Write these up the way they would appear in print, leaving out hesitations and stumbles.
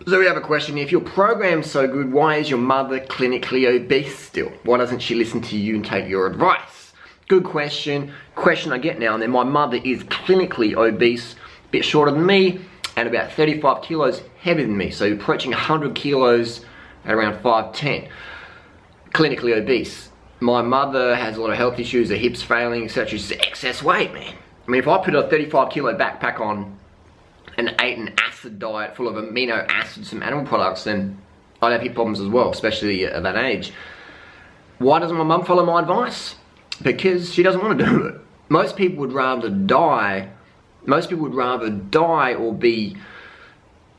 So we have a question. If your program's so good, why is your mother clinically obese still? Why doesn't she listen to you and take your advice? Good question. Question I get now and then. My mother is clinically obese, a bit shorter than me, and about 35 kilos heavier than me. So approaching 100 kilos at around 5'10". Clinically obese. My mother has a lot of health issues, her hips failing, etc. She's excess weight, man. I mean, if I put a 35 kilo backpack on and ate an acid diet full of amino acids from animal products, then I'd have hip problems as well, especially at that age. Why doesn't my mum follow my advice? Because she doesn't want to do it. Most people would rather die or be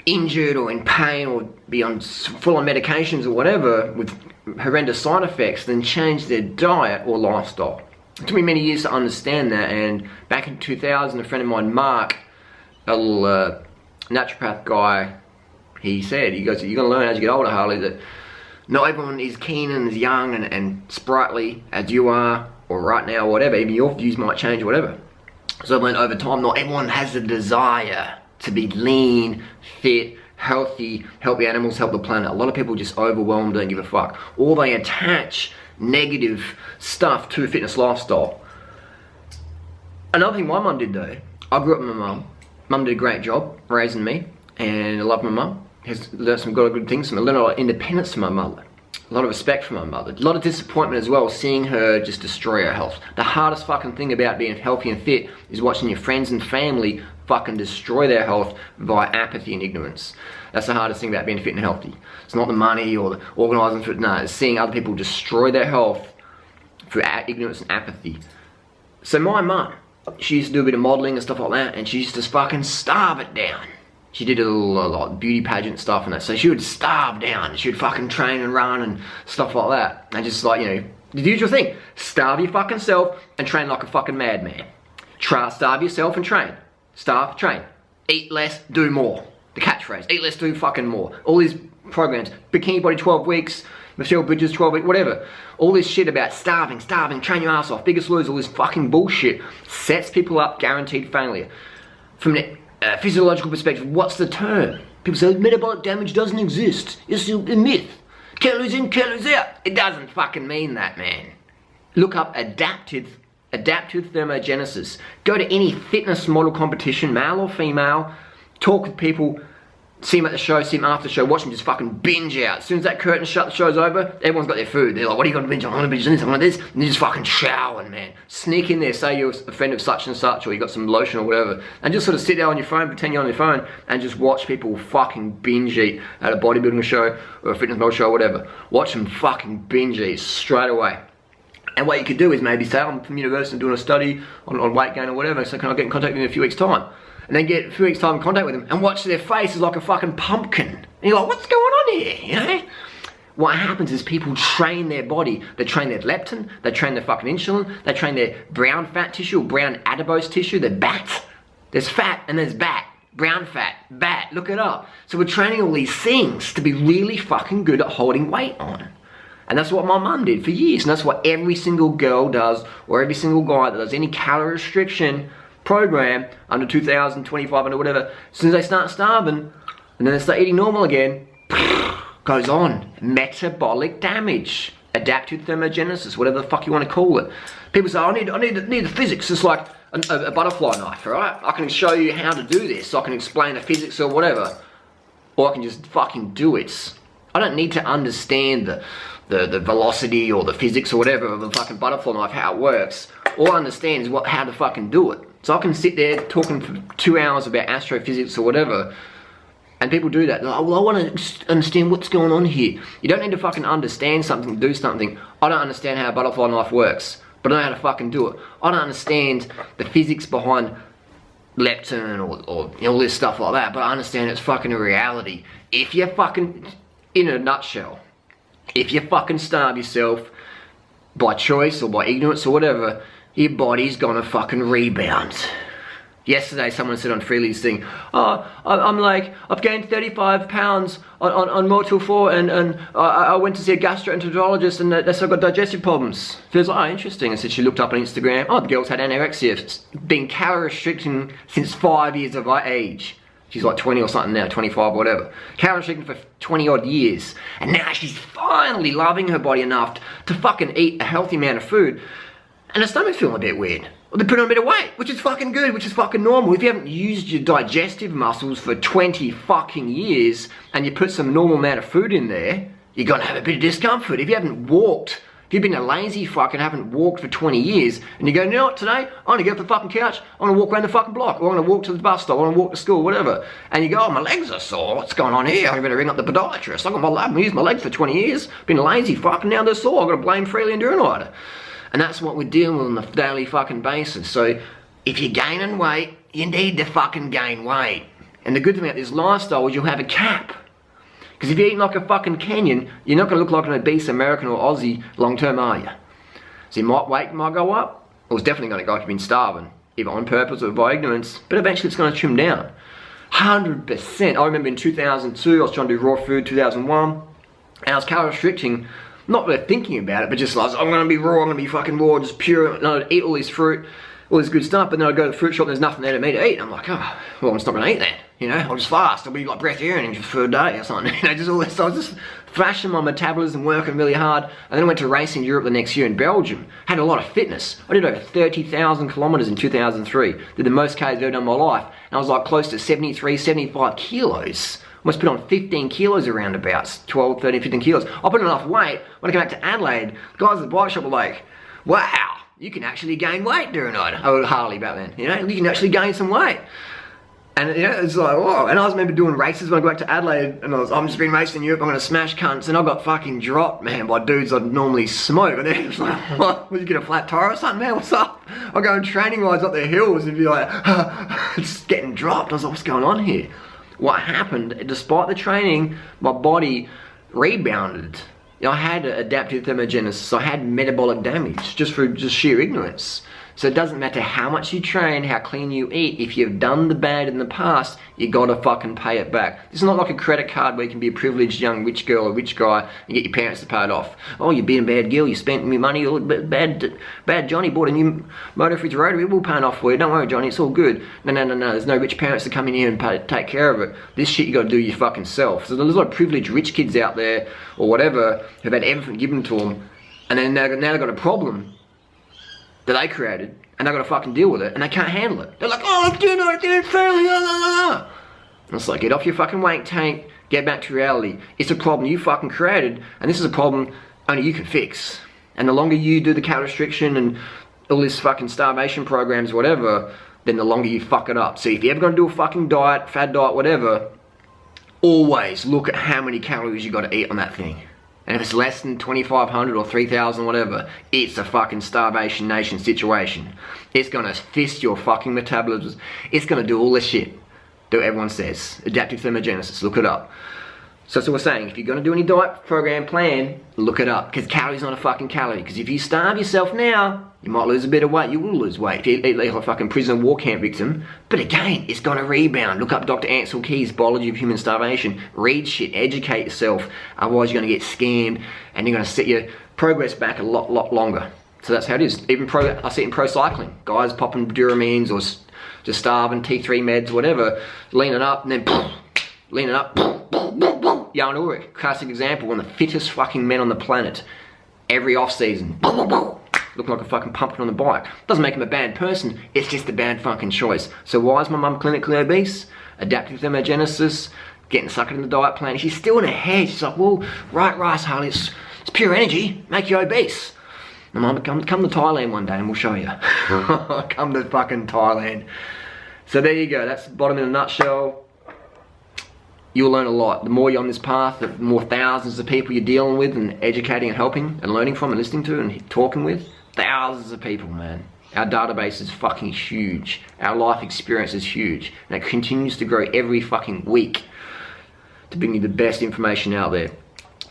injured or in pain or be on full on medications or whatever with horrendous side effects than change their diet or lifestyle. It took me many years to understand that, and back in 2000, a friend of mine, Mark, a little naturopath guy, he goes, you're going to learn as you get older, Harley, that not everyone is keen and as young and sprightly as you are, or right now, or whatever. Even your views might change, or whatever. So I've learned over time, not everyone has the desire to be lean, fit, healthy, help the animals, help the planet. A lot of people are just overwhelmed, don't give a fuck. Or they attach negative stuff to a fitness lifestyle. Another thing my mum did though, I grew up with my mum. Mum did a great job raising me, and I love my mum. Has learned some good things from her. Learned a lot of independence from my mother. A lot of respect from my mother. A lot of disappointment as well, seeing her just destroy her health. The hardest fucking thing about being healthy and fit is watching your friends and family fucking destroy their health via apathy and ignorance. That's the hardest thing about being fit and healthy. It's not the money or the organising for it, no, it's seeing other people destroy their health through ignorance and apathy. So my mum, she used to do a bit of modelling and stuff like that, and she used to fucking starve it down. She did a little like beauty pageant stuff and that, so she would starve down. She would fucking train and run and stuff like that. And just like, you know, the usual thing. Starve your fucking self and train like a fucking madman. Starve yourself and train. Starve, train. Eat less, do more. The catchphrase. Eat less, do fucking more. All these programs. Bikini Body 12 weeks. Michelle Bridges 12 weeks, whatever. All this shit about starving, train your ass off, Biggest Loser, all this fucking bullshit sets people up, guaranteed failure. From the physiological perspective, what's the term? People say metabolic damage doesn't exist. It's a myth. Can't lose in, can't lose out. It doesn't fucking mean that, man. Look up adaptive thermogenesis. Go to any fitness model competition, male or female, talk with people, see them at the show, see them after the show, watch them just fucking binge out. As soon as that curtain shut, the show's over, everyone's got their food. They're like, what are you going to binge on? I want to binge on this, I want this. And they're just fucking showering, man. Sneak in there, say you're a friend of such and such, or you got some lotion or whatever, and just sort of sit there on your phone, pretend you're on your phone, and just watch people fucking binge eat at a bodybuilding show, or a fitness model show, or whatever. Watch them fucking binge eat straight away. And what you could do is maybe say, I'm from university and doing a study on weight gain or whatever, so can I get in contact with you in a few weeks' time? And then get a few weeks' time in contact with them and watch their faces like a fucking pumpkin. And you're like, what's going on here, you know? What happens is people train their body. They train their leptin, they train their fucking insulin, they train their brown fat tissue, brown adipose tissue, their BAT. There's fat and there's BAT. Brown fat, BAT, look it up. So we're training all these things to be really fucking good at holding weight on. And that's what my mum did for years. And that's what every single girl does, or every single guy that does any calorie restriction program under 2,000, 2,500 or whatever, as soon as they start starving and then they start eating normal again, goes on. Metabolic damage, adaptive thermogenesis, whatever the fuck you want to call it. People say, I need the physics. It's like a butterfly knife, right? I can show you how to do this. I can explain the physics or whatever, or I can just fucking do it. I don't need to understand the velocity or the physics or whatever of the fucking butterfly knife, how it works. All I understand is how to fucking do it. So I can sit there talking for 2 hours about astrophysics or whatever, and people do that. They're like, well, I want to understand what's going on here. You don't need to fucking understand something to do something. I don't understand how a butterfly knife works, but I know how to fucking do it. I don't understand the physics behind leptin or you know, all this stuff like that, but I understand it's fucking a reality. If you fucking, in a nutshell, if you fucking starve yourself by choice or by ignorance or whatever, your body's gonna fucking rebound. Yesterday someone said on Freely's thing, oh, I've gained 35 pounds on Motul 4 and I went to see a gastroenterologist and they said I've got digestive problems. She was like, oh, interesting. And said she looked up on Instagram, oh, the girl's had anorexia, been calorie restricting since 5 years of age. She's like 20 or something now, 25 or whatever. Calorie restricting for 20 odd years. And now she's finally loving her body enough to fucking eat a healthy amount of food. And her stomach's feeling a bit weird. Or they put on a bit of weight, which is fucking good, which is fucking normal. If you haven't used your digestive muscles for 20 fucking years and you put some normal amount of food in there, you're gonna have a bit of discomfort. If you haven't walked, if you've been a lazy fuck and haven't walked for 20 years, and you go, you know what, today, I'm gonna get off the fucking couch, I'm gonna walk around the fucking block, or I'm gonna walk to the bus stop, or I'm gonna walk to school, whatever. And you go, oh, my legs are sore, what's going on here? I better ring up the podiatrist. I've used my legs for 20 years, been a lazy fuck, and now they're sore. I've got to blame Freely and Durinoida. And that's what we're dealing with on a daily fucking basis. So, if you're gaining weight, you need to fucking gain weight. And the good thing about this lifestyle is you'll have a cap. Because if you're eating like a fucking Kenyan, you're not going to look like an obese American or Aussie long term, are you? So your weight might go up, or it's definitely going to go if you've been starving, either on purpose or by ignorance, but eventually it's going to trim down. 100%. I remember in 2002, I was trying to do raw food, 2001, and I was calorie restricting, not really thinking about it, but just like, I'm going to be raw, I'm going to be fucking raw, just pure, and I'd eat all this fruit, all this good stuff, but then I'd go to the fruit shop and there's nothing there to me to eat. And I'm like, oh, well, I'm just not going to eat that. You know, I'll just fast. I'll be like breatharian just for a day or something. You know, just all this. So I was just thrashing my metabolism, working really hard. And then I went to race in Europe the next year in Belgium. Had a lot of fitness. I did over 30,000 kilometers in 2003. Did the most Ks I've ever done in my life. And I was like close to 73, 75 kilos. Almost put on 15 kilos around about 12, 13, 15 kilos. I put on enough weight. When I came back to Adelaide, the guys at the bike shop were like, wow, you can actually gain weight during the night. I was Harley back then, you know, you can actually gain some weight. And you know, it's like, whoa. And I remember doing races when I go back to Adelaide, and I'm just been racing in Europe, I'm gonna smash cunts, and I got fucking dropped, man, by dudes I'd normally smoke. And then it was like, what? Would you get a flat tire or something, man? What's up? I go on training rides up the hills and be like, just getting dropped. I was like, what's going on here? What happened, despite the training, my body rebounded. You know, I had adaptive thermogenesis, I had metabolic damage just for sheer ignorance. So it doesn't matter how much you train, how clean you eat, if you've done the bad in the past, you gotta fucking pay it back. This is not like a credit card where you can be a privileged young rich girl or rich guy and get your parents to pay it off. Oh, you're being a bad girl, you spent me money, or bad Johnny bought a new motor for his rotary, we'll pay it off for you, don't worry Johnny, it's all good. No, there's no rich parents to come in here and take care of it. This shit you gotta do your fucking self. So there's a lot of privileged rich kids out there, or whatever, who've had everything given to them, and then now they've got a problem that they created, and they've got to fucking deal with it, and they can't handle it. They're like, oh, I'm doing it fairly, And it's like, get off your fucking wank tank, get back to reality. It's a problem you fucking created, and this is a problem only you can fix. And the longer you do the calorie restriction and all this fucking starvation programs, whatever, then the longer you fuck it up. So if you're ever gonna do a fucking diet, fad diet, whatever, always look at how many calories you gotta eat on that thing. And if it's less than 2,500 or 3,000, whatever, it's a fucking starvation nation situation. It's gonna fist your fucking metabolism. It's gonna do all this shit that everyone says. Adaptive thermogenesis, look it up. So that's what we're saying. If you're gonna do any diet program plan, look it up. Because calories not a fucking calorie. Because if you starve yourself now, you might lose a bit of weight. You will lose weight. If you eat like a fucking prisoner war camp victim. But again, it's gonna rebound. Look up Dr. Ansel Keys' Biology of Human Starvation. Read shit, educate yourself. Otherwise you're gonna get scammed and you're gonna set your progress back a lot longer. So that's how it is. Even I see it in pro cycling. Guys popping Duramines or just starving, T3 meds, whatever. Leaning up and then leaning up. Jan Ulrich, classic example, one of the fittest fucking men on the planet. Every off season, looking like a fucking pumpkin on the bike. Doesn't make him a bad person, it's just a bad fucking choice. So why is my mum clinically obese? Adaptive thermogenesis, getting suckered in the diet plan. She's still in her head, she's like, well, right, Harley, it's pure energy, make you obese. And mum, come to Thailand one day and we'll show you. Come to fucking Thailand. So there you go, that's the bottom in a nutshell. You'll learn a lot. The more you're on this path, the more thousands of people you're dealing with and educating and helping and learning from and listening to and talking with. Thousands of people, man. Our database is fucking huge. Our life experience is huge. And it continues to grow every fucking week to bring you the best information out there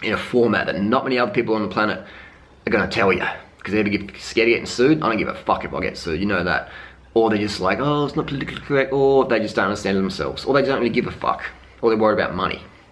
in a format that not many other people on the planet are going to tell you. Because they're scared of getting sued. I don't give a fuck if I get sued, you know that. Or they're just like, oh, it's not politically correct. Or they just don't understand it themselves. Or they don't really give a fuck. Or they're worried about money.